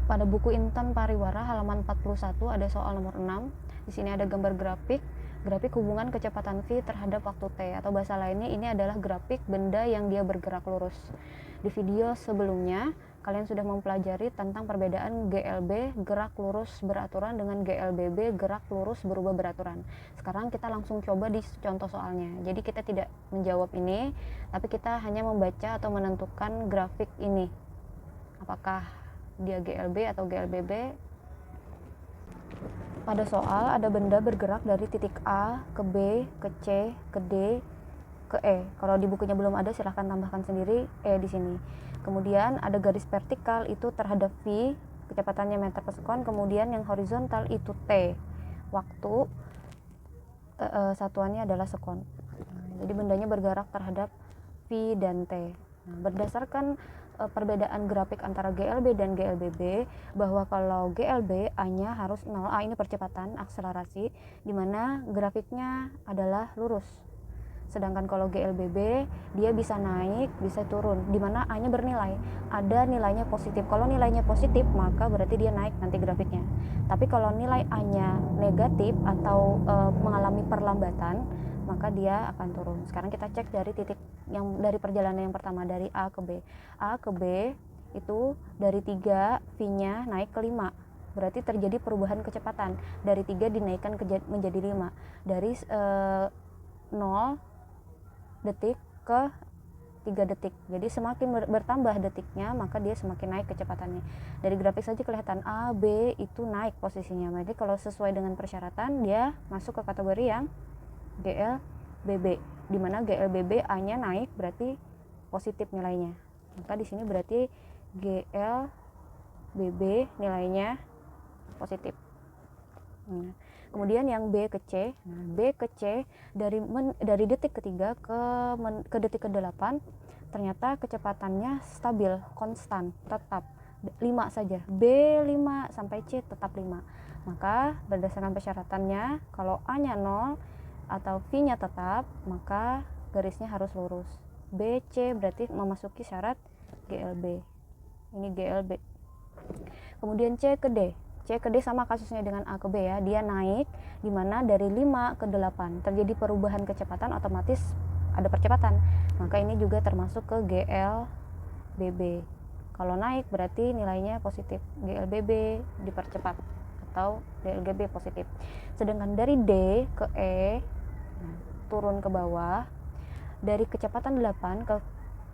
Pada buku Intan Pariwara halaman 41 ada soal nomor 6. Di sini ada gambar grafik hubungan kecepatan v terhadap waktu t, atau bahasa lainnya ini adalah grafik benda yang dia bergerak lurus. Di video sebelumnya kalian sudah mempelajari tentang perbedaan GLB gerak lurus beraturan dengan GLBB gerak lurus berubah beraturan. Sekarang kita langsung coba di contoh soalnya. Jadi kita tidak menjawab ini, tapi kita hanya membaca atau menentukan grafik ini. Apakah dia GLB atau GLBB. Pada soal ada benda bergerak dari titik A ke B, ke C, ke D, ke E. Kalau di bukunya belum ada silahkan tambahkan sendiri E di sini. Kemudian ada garis vertikal itu terhadap V, kecepatannya meter per sekon. Kemudian yang horizontal itu T, waktu satuannya adalah sekon. Jadi bendanya bergerak terhadap V dan T. Berdasarkan perbedaan grafik antara GLB dan GLBB, bahwa kalau GLB A-nya harus 0, A ini percepatan akselerasi, di mana grafiknya adalah lurus. Sedangkan kalau GLBB dia bisa naik, bisa turun, di mana A-nya bernilai, ada nilainya positif. Kalau nilainya positif maka berarti dia naik nanti grafiknya. Tapi kalau nilai A-nya negatif atau mengalami perlambatan, maka dia akan turun. Sekarang kita cek dari titik yang dari perjalanan yang pertama, dari A ke B. A ke B itu dari 3, V-nya naik ke 5. Berarti terjadi perubahan kecepatan. Dari 3 dinaikkan menjadi 5. Dari 0 detik ke 3 detik. Jadi semakin bertambah detiknya, maka dia semakin naik kecepatannya. Dari grafik saja kelihatan A, B itu naik posisinya. Jadi kalau sesuai dengan persyaratan, dia masuk ke kategori yang GLBB, di mana GLBB A-nya naik berarti positif nilainya. Maka di sini berarti GLBB nilainya positif. Kemudian yang B ke C. B ke C dari detik ketiga ke detik ke-8 ternyata kecepatannya stabil, konstan, tetap 5 saja. B 5 sampai C tetap 5. Maka berdasarkan persyaratannya, kalau A-nya 0 atau V-nya tetap, maka garisnya harus lurus. BC berarti memasuki syarat GLB. Ini GLB. Kemudian C ke D. C ke D sama kasusnya dengan A ke B ya. Dia naik di mana dari 5 ke 8. Terjadi perubahan kecepatan, otomatis ada percepatan. Maka ini juga termasuk ke GLBB. Kalau naik berarti nilainya positif. GLBB dipercepat atau GLBB positif. Sedangkan dari D ke E, turun ke bawah, dari kecepatan 8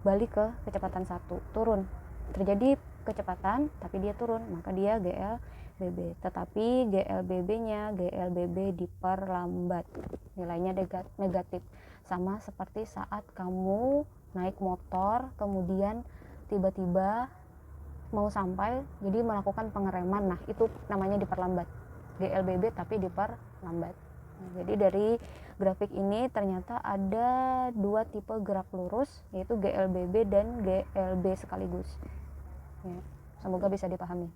balik ke kecepatan 1, turun. Terjadi kecepatan tapi dia turun, maka dia GLBB. Tetapi GLBB-nya GLBB diperlambat, nilainya negatif. Sama seperti saat kamu naik motor kemudian tiba-tiba mau sampai, jadi melakukan pengereman, nah itu namanya diperlambat. GLBB tapi diperlambat. Jadi dari grafik ini ternyata ada 2 tipe gerak lurus, yaitu GLBB dan GLB sekaligus. Ya, semoga bisa dipahami.